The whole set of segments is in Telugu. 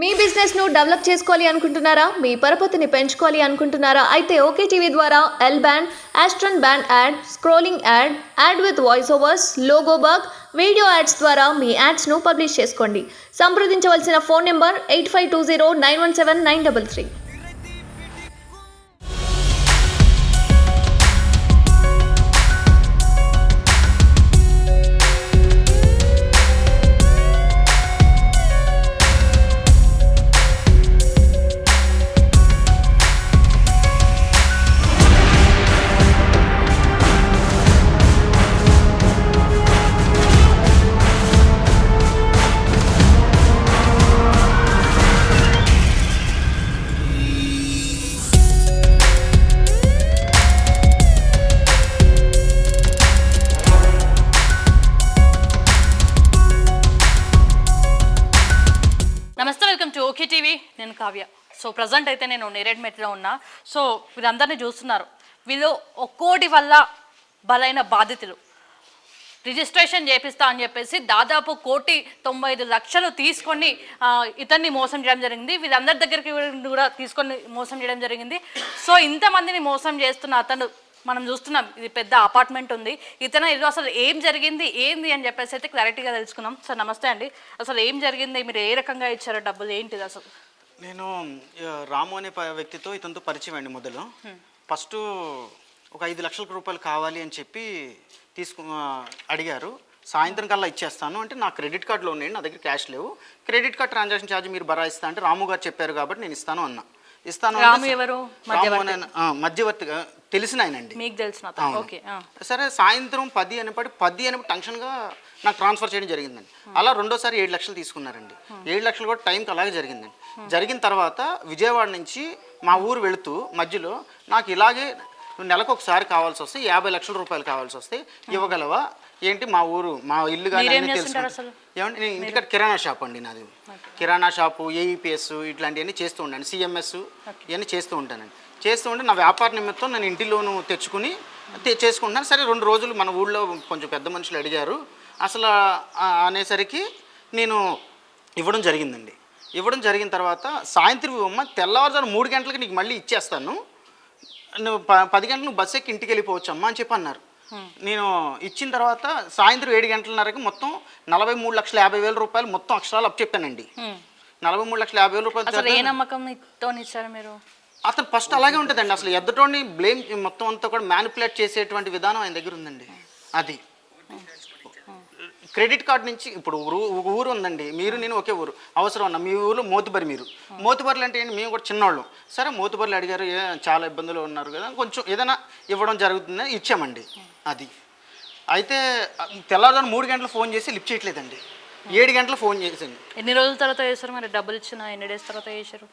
మీ బిజినెస్ ను డెవలప్ చేసుకోవాలి అనుకుంటున్నారా? మీ పరపతిని పెంచుకోవాలి అనుకుంటున్నారా? అయితే ఓకే టీవీ ద్వారా L band, Aston band ad, scrolling ad, ad with voice overs, logo bug, video ads ద్వారా మీ యాడ్స్ ను పబ్లిష్ చేసుకోండి. సంప్రదించవలసిన ఫోన్ నెంబర్ 8520917933. నమస్తే, వెల్కమ్ టు ఓకే టీవీ. నేను కావ్య. సో ప్రజెంట్ అయితే నేను నేరేడ్మెట్లో ఉన్నా. సో వీళ్ళందరినీ చూస్తున్నారు. వీళ్ళు ఒక్కోటి వల్ల బలైన బాధితులు. రిజిస్ట్రేషన్ చేపిస్తా అని చెప్పేసి దాదాపు 1,95,00,000 తీసుకొని ఇతన్ని మోసం చేయడం జరిగింది. వీళ్ళందరి దగ్గరికి కూడా తీసుకొని మోసం చేయడం జరిగింది. సో ఇంతమందిని మోసం చేస్తున్న అతను మనం చూస్తున్నాం. ఇది పెద్ద అపార్ట్మెంట్ ఉంది. ఇతను ఇది అసలు ఏం జరిగింది ఏంది అని చెప్పేసి అయితే క్లారిటీగా తెలుసుకున్నాం. సార్ నమస్తే అండి. అసలు ఏం జరిగింది, మీరు ఏ రకంగా ఇచ్చారో డబ్బులు, ఏంటిది అసలు? నేను రాము అనే వ్యక్తితో ఇతనితో పరిచయం అండి. మొదలు ఫస్ట్ ఒక 5 లక్షల రూపాయలు కావాలి అని చెప్పి అడిగారు. సాయంత్రం కల్లా ఇచ్చేస్తాను అంటే నా క్రెడిట్ కార్డులో ఉన్నాయండి, నా దగ్గర క్యాష్ లేవు, క్రెడిట్ కార్డ్ ట్రాన్సాక్షన్ ఛార్జ్ మీరు భరాయిస్తా అంటే రాము గారు చెప్పారు కాబట్టి నేను ఇస్తాను అన్నా. ఇస్తాను. మధ్యవర్తిగా తెలిసిన ఆయనండి, మీకు తెలిసిన. ఓకే సరే. సాయంత్రం 10 అనేప్పటి టెన్షన్గా నాకు ట్రాన్స్ఫర్ చేయడం జరిగిందండి. అలా రెండోసారి 7 లక్షలు తీసుకున్నారండి. 7 లక్షలు కూడా టైంకి అలాగే జరిగిందండి. జరిగిన తర్వాత విజయవాడ నుంచి మా ఊరు వెళుతూ మధ్యలో నాకు ఇలాగే నెలకు ఒకసారి కావాల్సి వస్తే 50 లక్షల రూపాయలు కావాల్సి వస్తే ఇవ్వగలవా ఏంటి, మా ఊరు మా ఇల్లు కానీ తెలుసు ఏమంటే నేను ఇంటికాడ కిరాణా షాప్ అండి నాది. కిరాణా షాపు, ఏఈపిఎస్ ఇట్లాంటివన్నీ చేస్తూ ఉంటాను, సిఎంఎస్ ఇవన్నీ చేస్తూ ఉంటానండి. చేస్తూ ఉంటే నా వ్యాపార నిమిత్తం నేను ఇంటిలోను తెచ్చుకుని చేసుకుంటున్నాను. సరే 2 రోజులు మన ఊళ్ళో కొంచెం పెద్ద మనుషులు అడిగారు అసలు అనేసరికి నేను ఇవ్వడం జరిగిందండి. ఇవ్వడం జరిగిన తర్వాత సాయంత్రం తెల్లవారుజాము 3 గంటలకి నీకు మళ్ళీ ఇచ్చేస్తాను, నువ్వు 10 గంటలకు నువ్వు బస్సు ఎక్కి ఇంటికి వెళ్ళిపోవచ్చమ్మా అని చెప్పి అన్నారు. నేను ఇచ్చిన తర్వాత సాయంత్రం 7 గంటలన్నరకి మొత్తం 43,50,000 రూపాయలు మొత్తం అక్షరాలు అప్పు చెప్పానండి. 43,50,000 రూపాయలు. ఏ నమ్మకంతో ఇచ్చారు మీరు? అతను ఫస్ట్ అలాగే ఉంటుందండి. అసలు ఎద్దటోని బ్లేమ్ మొత్తం అంతా కూడా మ్యానిపులేట్ చేసేటువంటి విధానం ఆయన దగ్గర ఉందండి. అది క్రెడిట్ కార్డు నుంచి ఇప్పుడు ఊరు ఉందండి, మీరు నేను ఒకే ఊరు, అవసరం అన్న మీ ఊరు మోతుబరి, మీరు మోతుబరులు అంటే ఏంటి, మేము కూడా చిన్నవాళ్ళం. సరే మోతుబరులు అడిగారు, చాలా ఇబ్బందులు ఉన్నారు కదా, కొంచెం ఏదైనా ఇవ్వడం జరుగుతుందని ఇచ్చామండి. అది అయితే తెల్లవారుజాము 3 గంటలు ఫోన్ చేసి లిఫ్ట్ చేయట్లేదండి. 7 గంటలు ఫోన్ చేసింది. ఎన్ని రోజుల తర్వాత చేశారు మరి? డబ్బులు ఇచ్చిన ఎన్ని డేస్ తర్వాత చేశారు?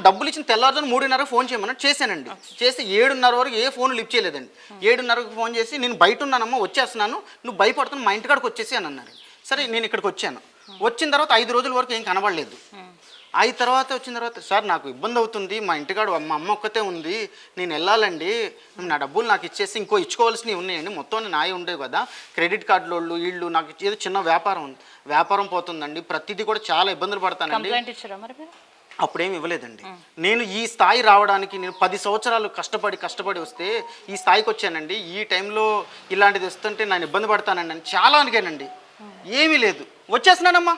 డబ్బులు ఇచ్చిన తెల్లవారుజాము 3:30 ఫోన్ చేయమన్నా చేశానండి. చేసి 7:30 వరకు ఏ ఫోన్ లిఫ్ట్ చేయలేదండి. 7:30కి ఫోన్ చేసి నేను బయట ఉన్నానమ్మా వచ్చేస్తున్నాను, నువ్వు భయపడుతున్నా మా ఇంటికాడికి వచ్చేసి అని అన్నారు. సరే నేను ఇక్కడికి వచ్చాను. వచ్చిన తర్వాత 5 రోజుల వరకు ఏం కనబడలేదు. 5 తర్వాత వచ్చిన తర్వాత సార్ నాకు ఇబ్బంది అవుతుంది, మా ఇంటికాడు మా అమ్మ ఒక్కతే ఉంది, నేను వెళ్ళాలండి, నా డబ్బులు నాకు ఇచ్చేసి ఇంకో ఇచ్చుకోవాల్సినవి ఉన్నాయండి, మొత్తం నాయ ఉండేవి కదా, క్రెడిట్ కార్డులు వీళ్ళు నాకు ఏదో చిన్న వ్యాపారం ఉంది, వ్యాపారం పోతుందండి, ప్రతిదీ కూడా చాలా ఇబ్బందులు పడతానండి. అప్పుడేమి ఇవ్వలేదండి. నేను ఈ స్థాయి రావడానికి నేను 10 సంవత్సరాలు కష్టపడి వస్తే ఈ స్థాయికి వచ్చానండి. ఈ టైంలో ఇలాంటిది వస్తుంటే నేను ఇబ్బంది పడతానండి అని చాలా అడిగానండి. ఏమీ లేదు, వచ్చేస్తున్నానమ్మా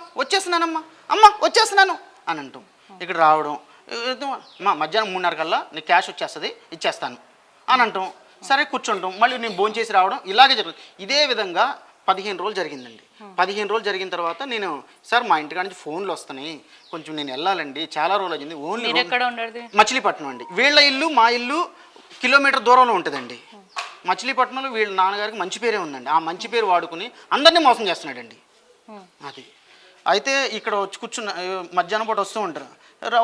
అమ్మ వచ్చేస్తున్నాను అని అంటాం. ఇక్కడ రావడం మధ్యాహ్నం 3:30 కల్లా నీకు క్యాష్ వచ్చేస్తుంది ఇచ్చేస్తాను అని అంటాం. సరే కూర్చుంటాం, మళ్ళీ నేను భోజనం చేసి రావడం ఇలాగే జరుగుతుంది. ఇదే విధంగా 15 రోజులు జరిగిందండి. 15 రోజులు జరిగిన తర్వాత నేను సార్ మా ఇంటికాడ నుంచి ఫోన్లు వస్తున్నాయి, కొంచెం నేను వెళ్ళాలండి, చాలా రోజులు అయింది, ఓన్లీ మచిలీపట్నం అండి. వీళ్ళ ఇల్లు మా ఇల్లు కిలోమీటర్ దూరంలో ఉంటుందండి. మచిలీపట్నంలో వీళ్ళ నాన్నగారికి మంచి పేరే ఉందండి. ఆ మంచి పేరు వాడుకుని అందరినీ మోసం చేస్తున్నాడండి. అది అయితే ఇక్కడ వచ్చి కూర్చున్న మధ్యాహ్నం పూట వస్తూ ఉంటారు,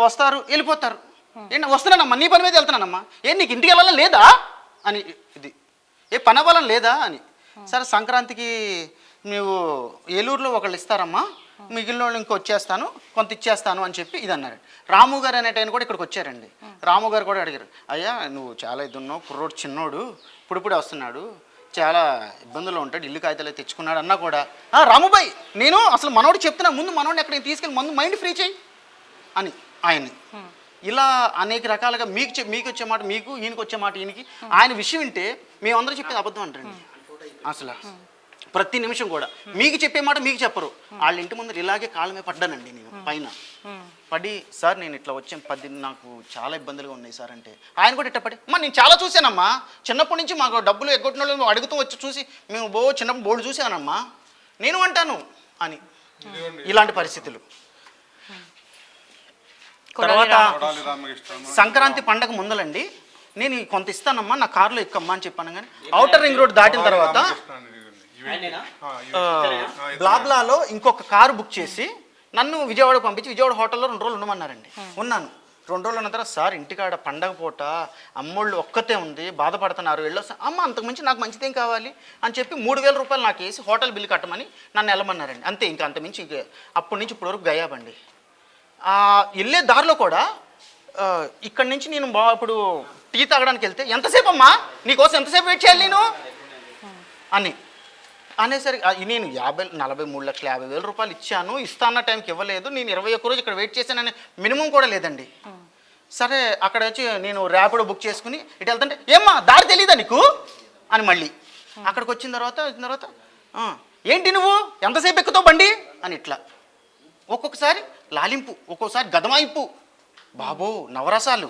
వస్తారు వెళ్ళిపోతారు. ఏంటి వస్తున్నానమ్మా, నీ పని మీద వెళ్తున్నానమ్మా, నీకు ఇంటికి వెళ్ళాలని లేదా అని, ఇది ఏ పని అవ్వాలని లేదా అని. సరే సంక్రాంతికి నువ్వు ఏలూరులో ఒకళ్ళు ఇస్తారమ్మా, మిగిలిన వాళ్ళు ఇంకో వచ్చేస్తాను, కొంత ఇచ్చేస్తాను అని చెప్పి ఇది అన్నారు. రాము గారు అనేట ఆయన కూడా ఇక్కడికి వచ్చారండి. రాము గారు కూడా అడిగారు, అయ్యా నువ్వు చాలా ఇది ఉన్నావు, కుర్రోడు చిన్నోడు ఇప్పుడిప్పుడే వస్తున్నాడు, చాలా ఇబ్బందుల్లో ఉంటాడు, ఇల్లు కాగితాలు తెచ్చుకున్నాడు అన్నా కూడా రాముబాయ్ నేను అసలు మనోడు చెప్తున్నా, ముందు మనోడిని ఎక్కడ తీసుకెళ్ళి ముందు మైండ్ ఫ్రీ చేయి, అని ఆయన్ని. ఇలా అనేక రకాలుగా మీకు వచ్చే మాట మీకు, ఈయనకి వచ్చే మాట ఈయనకి. ఆయన విషయం వింటే మేమందరం చెప్పేది అబద్ధం అంటారండి అసలు. ప్రతి నిమిషం కూడా మీకు చెప్పే మాట మీకు చెప్పరు. వాళ్ళ ఇంటి ముందర ఇలాగే కాళ్ళ మీద పడ్డానండి నేను పైన పడి, సార్ నేను ఇట్లా వచ్చాను 10 నాకు చాలా ఇబ్బందులుగా ఉన్నాయి సార్ అంటే, ఆయన కూడా ఇట్ట పడి, అమ్మా నేను చాలా చూశానమ్మా, చిన్నప్పటి నుంచి మాకు డబ్బులు ఎగ్గొట్టిన వాళ్ళు అడుగుతూ వచ్చి చూసి మేము చిన్నప్పుడు బోర్డు చూసానమ్మా నేను అంటాను అని. ఇలాంటి పరిస్థితులు. తర్వాత సంక్రాంతి పండగ ముందలండి నేను కొంత ఇస్తానమ్మా నా కారులో ఎక్కమ్మా అని చెప్పాను. కానీ ఔటర్ రింగ్ రోడ్ దాటిన తర్వాత బ్లాబ్లాలో ఇంకొక కారు బుక్ చేసి నన్ను విజయవాడకు పంపించి విజయవాడ హోటల్లో 2 రోజులు ఉండమన్నారండి. ఉన్నాను. 2 రోజులు ఉన్న తర్వాత, సార్ ఇంటికాడ పండగ పూట అమ్మోళ్ళు ఒక్కతే ఉంది, బాధపడుతున్నారు, వెళ్ళొస్తా. అమ్మ అంతకుమించి నాకు మంచిదేం కావాలి అని చెప్పి 3,000 రూపాయలు నాకు వేసి హోటల్ బిల్లు కట్టమని నన్ను వెళ్ళమన్నారండి. అంతే, ఇంకా అంతమించి అప్పటి నుంచి ఇప్పటి వరకు గయాబండి. వెళ్ళే దారిలో కూడా ఇక్కడి నుంచి నేను ఇప్పుడు టీ తాగడానికి వెళ్తే, ఎంతసేపు అమ్మా నీకోసం ఎంతసేపు వెయిట్ చేయాలి నేను అని అనేసరికి నేను 43,50,000 రూపాయలు ఇచ్చాను, ఇస్తాన్న టైంకి ఇవ్వలేదు, నేను 21 రోజు ఇక్కడ వెయిట్ చేశానని మినిమం కూడా లేదండి. సరే అక్కడ వచ్చి నేను ర్యాపిడో బుక్ చేసుకుని ఇటు వెళ్తుంటే, ఏమ్మా దారి తెలీదా నీకు అని మళ్ళీ అక్కడికి వచ్చిన తర్వాత ఏంటి నువ్వు ఎంతసేపు ఎక్కుతావు బండి అని ఇట్లా ఒక్కొక్కసారి లాలింపు, ఒక్కొక్కసారి గదమాయింపు, బాబో నవరసాలు.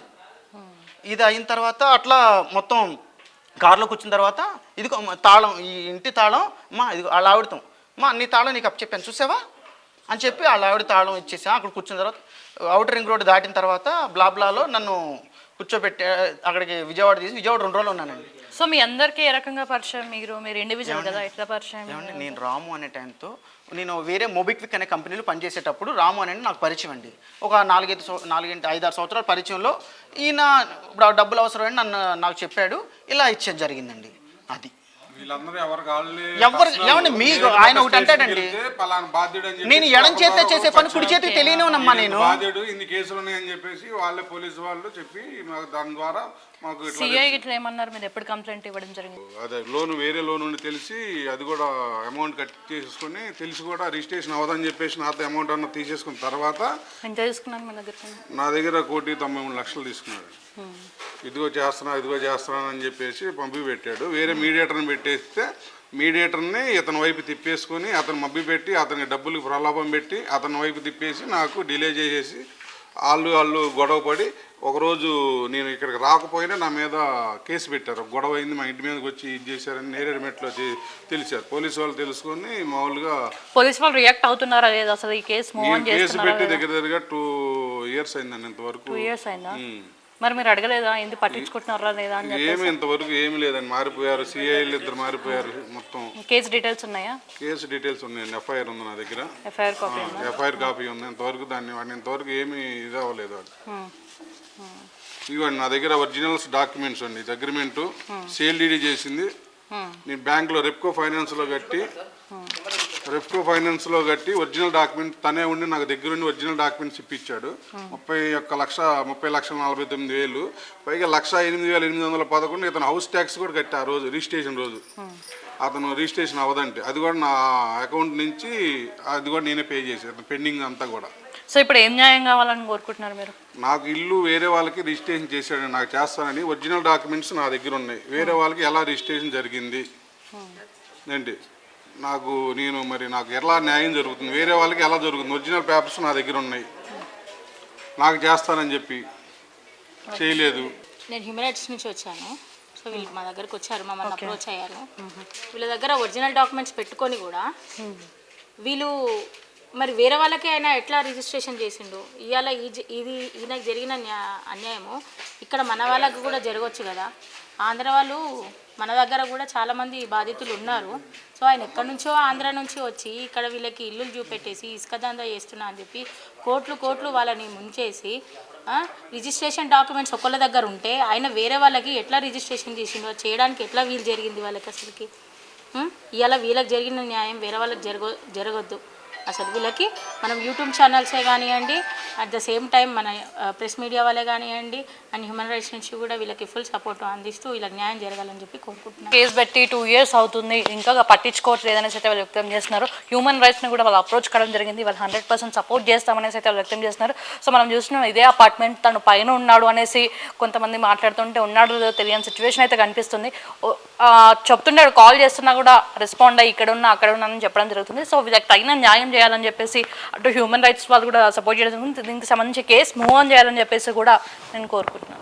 ఇది అయిన తర్వాత అట్లా మొత్తం కారులోకి వచ్చిన తర్వాత, ఇదిగో తాళం, ఈ ఇంటి తాళం మా ఇదిగో వాళ్ళ ఆవిడతాం, మా నీ తాళం నీకు చెప్పాను చూసావా అని చెప్పి వాళ్ళ ఆవిడ తాళం ఇచ్చేసా. అక్కడ కూర్చున్న తర్వాత ఔటర్ రింగ్ రోడ్ దాటిన తర్వాత బ్లాబ్లాలో నన్ను కూర్చోబెట్టే అక్కడికి విజయవాడ తీసి విజయవాడ 2 రోజులు ఉన్నానండి. సో మీ అందరికీ ఏ రకంగా పరిచయం? మీరు ఇండివిజువల్ కదా, ఎట్లా పరిచయం? నేను రాము అనే టైంతో నేను వేరే మొబిక్విక్ అనే కంపెనీలో పనిచేసేటప్పుడు రాము అనే నాకు పరిచయం అండి. ఒక 4-5-6 సంవత్సరాల పరిచయంలో ఈయన డబ్బులు అవసరమని నాకు చెప్పాడు, ఇలా ఇచ్చేది జరిగిందండి. అది ఏమండి మీకు ఆయన ఒకటి అంటాడండి, నేను ఎడం చేత చేసే పని కుడి చేతికి తెలియనివనమ్మా నేను. ఇన్ని కేసులు ఉన్నాయని చెప్పేసి వాళ్ళే పోలీసు వాళ్ళు చెప్పి దాని ద్వారా మాకు సిఐ ఇట్లా ఏమన్నారు? మీరు ఎప్పుడు కంప్లైంట్ ఇవ్వడం జరిగింది? అదే వేరే లోన్ ఉండి తెలిసి అది కూడా అమౌంట్ కట్ చేసుకుని తెలిసి కూడా రిజిస్ట్రేషన్ అవ్వదని చెప్పేసి నాతో అమౌంట్ అన్న తీసేసుకున్న తర్వాత ఎంత తీసుకున్నాను మీ దగ్గర? నా దగ్గర 1,93,00,000 తీసుకున్నాడు. ఇదిగో చేస్తున్నాను అని చెప్పేసి పంపి పెట్టాడు. వేరే మీడియేటర్ని పెట్టేస్తే మీడియేటర్ని ఇతని వైపు తిప్పేసుకొని అతను మబ్బి పెట్టి అతనికి డబ్బులు ప్రలోభం పెట్టి అతని వైపు తిప్పేసి నాకు డిలే చేసేసి వాళ్ళు గొడవ పడి ఒకరోజు నేను ఇక్కడికి రాకపోయినా నా మీద కేసు పెట్టారు. గొడవ అయింది, మా ఇంటి మీదకి వచ్చి ఇది చేశారని నేరేడుమెట్లో తెలిసారు. పోలీసు వాళ్ళు తెలుసుకొని మామూలుగా పోలీసు వాళ్ళు రియాక్ట్ అవుతున్నారా లేదా అసలు ఈ కేసు మూవ్ ఆన్ చేస్తున్నారా? కేసు పెట్టి దగ్గర 2 years అయిందండి ఇంతవరకు. 2 years అయిందా? మరి మీరు అడగలేదా ఎందుకు పట్టించుకుంటున్నారా లేదా అని? ఏమి ఇంతవరకు ఏమి లేదండి, మారిపోయారు. సిఐలు 2 మారిపోయారు. మొత్తం కేసు డీటెయిల్స్ ఉన్నాయా? కేసు డీటెయిల్స్ ఉన్నాయండి. ఎఫ్ఐఆర్ ఉంది నా దగ్గర. ఎఫ్ఐఆర్ కాపీ ఉంది. ఇంతవరకు ఇంతవరకు ఏమి ఇది అవ్వలేదు. ఇవ్వండి నా దగ్గర ఒరిజినల్స్ డాక్యుమెంట్స్ అండి. అగ్రిమెంటు సేల్ డీడీ చేసింది నేను బ్యాంక్లో రెప్కో ఫైనాన్స్లో కట్టి ఒరిజినల్ డాక్యుమెంట్ తనే ఉండి నాకు దగ్గర ఉండి ఒరిజినల్ డాక్యుమెంట్స్ ఇప్పించాడు. 30,40,49,000 పైగా 1,08,811 ఇతను హౌస్ ట్యాక్స్ కూడా కట్టా ఆ రోజు రిజిస్ట్రేషన్ రోజు. అతను రిజిస్ట్రేషన్ అవ్వదంటే అది కూడా నా అకౌంట్ నుంచి అది కూడా నేనే పే చేశాను పెండింగ్ అంతా కూడా. సో ఇప్పుడు ఏం న్యాయం కావాలని కోరుకుంటున్నారు మీరు? నాకు ఇల్లు వేరే వాళ్ళకి రిజిస్ట్రేషన్ చేశాడు, నాకు చేస్తానని ఒరిజినల్ డాక్యుమెంట్స్ నా దగ్గర ఉన్నాయి. వేరే వాళ్ళకి ఎలా రిజిస్ట్రేషన్ జరిగింది ఏంటి నాకు ఎలా న్యాయం జరుగుతుంది, వేరే వాళ్ళకి ఎలా జరుగుతుంది, ఒరిజినల్ పేపర్స్ నా దగ్గర ఉన్నాయి. నాకు చేస్తానని చెప్పి చేయలేదు. నేను హ్యూమన్ రైట్స్ నుంచి వచ్చాను. సో వీళ్ళు మా దగ్గరకు వచ్చారు, మమ్మల్ని అప్రోచ్ అయ్యారు. వీళ్ళ దగ్గర ఒరిజినల్ డాక్యుమెంట్స్ పెట్టుకొని కూడా వీళ్ళు మరి వేరే వాళ్ళకి అయినా ఎట్లా రిజిస్ట్రేషన్ చేసిండు? ఇవాళ ఇది ఈయనకు జరిగిన అన్యాయము ఇక్కడ మన వాళ్ళకు కూడా జరగవచ్చు కదా. ఆంధ్ర వాళ్ళు మన దగ్గర కూడా చాలామంది బాధితులు ఉన్నారు. సో ఆయన ఎక్కడి నుంచో ఆంధ్ర నుంచి వచ్చి ఇక్కడ వీళ్ళకి ఇల్లులు చూపెట్టేసి ఇసుక దందా చేస్తున్నా అని చెప్పి కోట్లు వాళ్ళని ముంచేసి రిజిస్ట్రేషన్ డాక్యుమెంట్స్ ఒకళ్ళ దగ్గర ఉంటే ఆయన వేరే వాళ్ళకి ఎట్లా రిజిస్ట్రేషన్ చేసిండో చేయడానికి ఎట్లా వీలు జరిగింది వాళ్ళకి అసలుకి? ఇవాళ వీళ్ళకి జరిగిన న్యాయం వేరే వాళ్ళకి జరగొద్దు. అసలు వీళ్ళకి మనం యూట్యూబ్ ఛానల్సే కానివ్వండి, అట్ ద సేమ్ టైం మన ప్రెస్ మీడియా వాళ్ళే కానివ్వండి, అండ్ హ్యూమన్ రైట్స్ నుంచి కూడా వీళ్ళకి ఫుల్ సపోర్ట్ అందిస్తూ వీళ్ళకి న్యాయం జరగాలని చెప్పి కోరుకుంటున్నాను. కేసు పెట్టి 2 years అవుతుంది, ఇంకా పట్టించుకోవట్లేదు అనేసి అయితే వాళ్ళు వ్యక్తం చేస్తున్నారు. హ్యూమన్ రైట్స్ని కూడా వాళ్ళు అప్రోచ్ కావడం జరిగింది. వాళ్ళు 100% సపోర్ట్ చేస్తామనేసి అయితే వాళ్ళు వ్యక్తం చేస్తున్నారు. సో మనం చూస్తున్నాం ఇదే అపార్ట్మెంట్ తను పైన ఉన్నాడు అనేసి కొంతమంది మాట్లాడుతుంటే ఉన్నాడు లేదో తెలియని సిచ్యువేషన్ అయితే కనిపిస్తుంది. చెప్తుండే కాల్ చేస్తున్నా కూడా రెస్పాండ్ అయ్యి ఇక్కడ ఉన్నా అక్కడ ఉన్నా అని చెప్పడం జరుగుతుంది. సో వీళ్ళకి తగిన న్యాయం చేయాలని చెప్పేసి అటు హ్యూమన్ రైట్స్ వాళ్ళు కూడా సపోర్ట్ చేయడం జరుగుతుంది. దీనికి సంబంధించి కేసు మూవ్ ఆన్ చేయాలని చెప్పేసి కూడా నేను కోరుకుంటున్నాను.